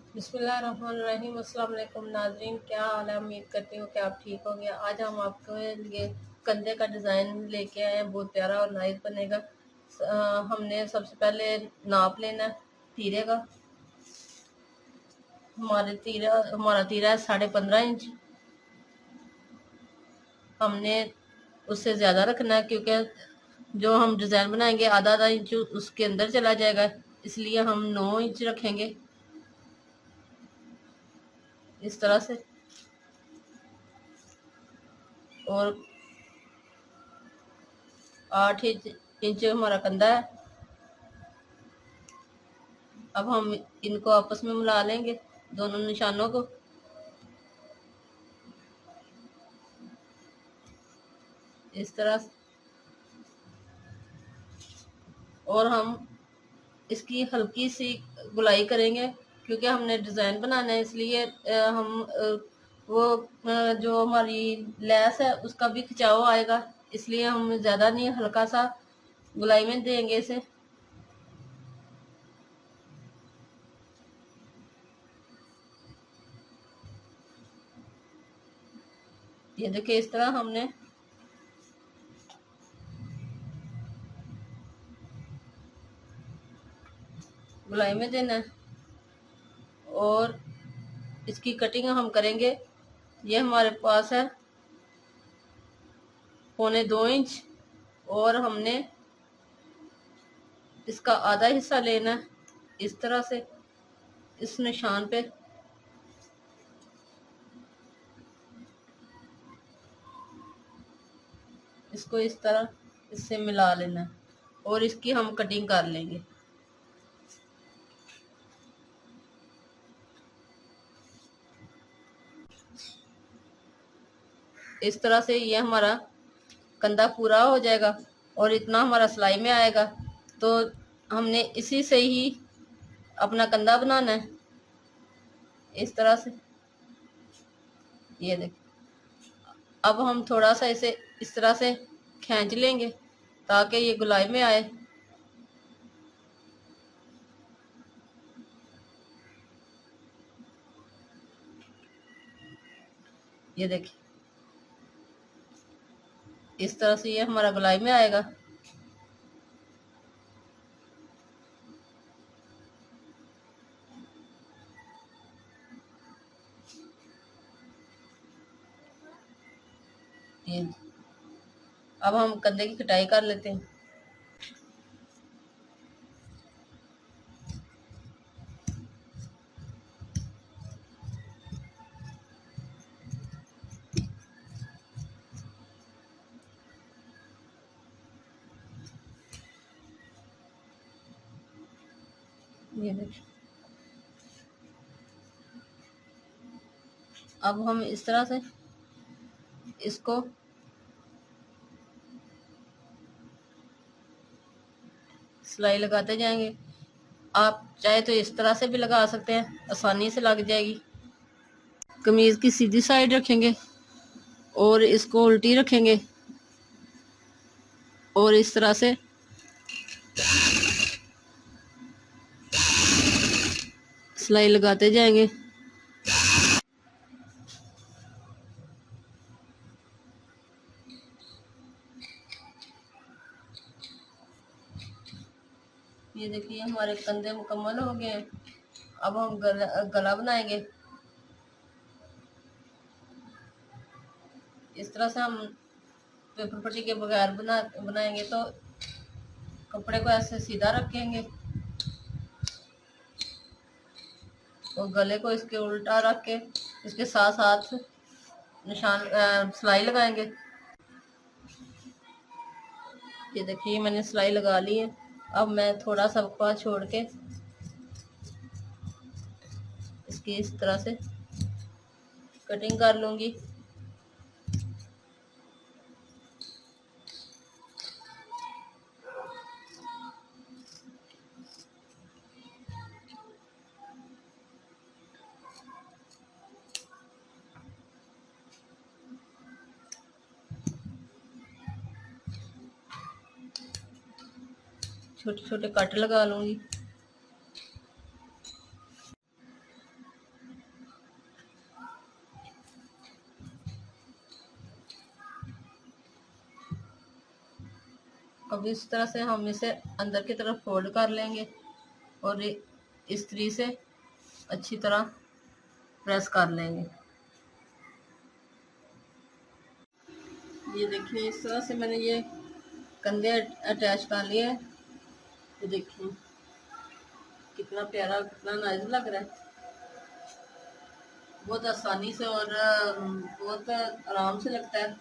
बिस्मिल्लाहिर्रहमानिर्रहीम। अस्सलाम वालेकुम नाज़रीन, क्या हाल है? उम्मीद करती हूँ कि आप ठीक होंगे। आज हम आपके लिए कंधे का डिज़ाइन लेके आए हैं, बहुत प्यारा और नाइस बनेगा। हमने सबसे पहले नाप लेना है तीरे का। हमारा तीरा है 15.5 इंच। हमने उससे ज़्यादा रखना है क्योंकि जो हम डिज़ाइन बनाएंगे आधा आधा इंच उसके अंदर चला जाएगा, इसलिए हम 9 इंच रखेंगे इस तरह से। और 8 इंच हमारा कंधा है। अब हम इनको आपस में मिला लेंगे, दोनों निशानों को। इस तरह से। और हम इसकी हल्की सी गुलाई करेंगे क्योंकि हमने डिज़ाइन बनाना है, इसलिए वो जो हमारी लेस है उसका भी खिंचाव आएगा, इसलिए हम ज़्यादा नहीं, हल्का सा गुलाई में देंगे इसे। ये देखिए, इस तरह हमने गुलाई में देना है। और इसकी कटिंग हम करेंगे, ये हमारे पास है 1.25 इंच। और हमने इसका आधा हिस्सा लेना है इस तरह से, इस निशान पे। इसको इस तरह इससे मिला लेना है और इसकी हम कटिंग कर लेंगे इस तरह से। ये हमारा कंधा पूरा हो जाएगा और इतना हमारा सिलाई में आएगा, तो हमने इसी से ही अपना कंधा बनाना है इस तरह से। ये देखिए, अब हम थोड़ा सा इसे इस तरह से खींच लेंगे ताकि ये गुलाई में आए। ये देखिए, इस तरह से ये हमारा गुलाई में आएगा। ये अब हम कंधे की कटाई कर लेते हैं। ये देखिए, अब हम इस तरह से इसको सिलाई लगाते जाएंगे। आप चाहे तो इस तरह से भी लगा सकते हैं, आसानी से लग जाएगी। कमीज की सीधी साइड रखेंगे और इसको उल्टी रखेंगे और इस तरह से सिलाई लगाते जाएंगे। ये देखिए, हमारे कंधे मुकम्मल हो गए हैं। अब हम गला बनाएंगे। इस तरह से हम पेपर पट्टी के बगैर बनाएंगे, तो कपड़े को ऐसे सीधा रखेंगे और गले को इसके उल्टा रख के इसके साथ साथ निशान सिलाई लगाएंगे। ये देखिए, मैंने सिलाई लगा ली है। अब मैं थोड़ा सा वक्फा छोड़ के इसकी इस तरह से कटिंग कर लूँगी। छोटे छोटे कट लगा लूँगी। अब इस तरह से हम इसे अंदर की तरफ फोल्ड कर लेंगे और इस्त्री से अच्छी तरह प्रेस कर लेंगे। ये देखिए इस तरह से मैंने ये कंधे अटैच कर लिए हैं। तो देखिए कितना प्यारा, कितना नाइस लग रहा है। बहुत आसानी से और बहुत आराम से लगता है।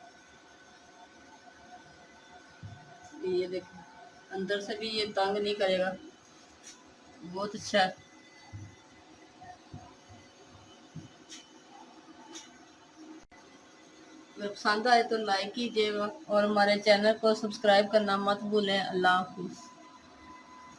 ये देखिए अंदर से भी ये तंग नहीं करेगा, बहुत अच्छा है। अगर पसंद आए तो लाइक कीजिएगा और हमारे चैनल को सब्सक्राइब करना मत भूलें। अल्लाह हाफिज़।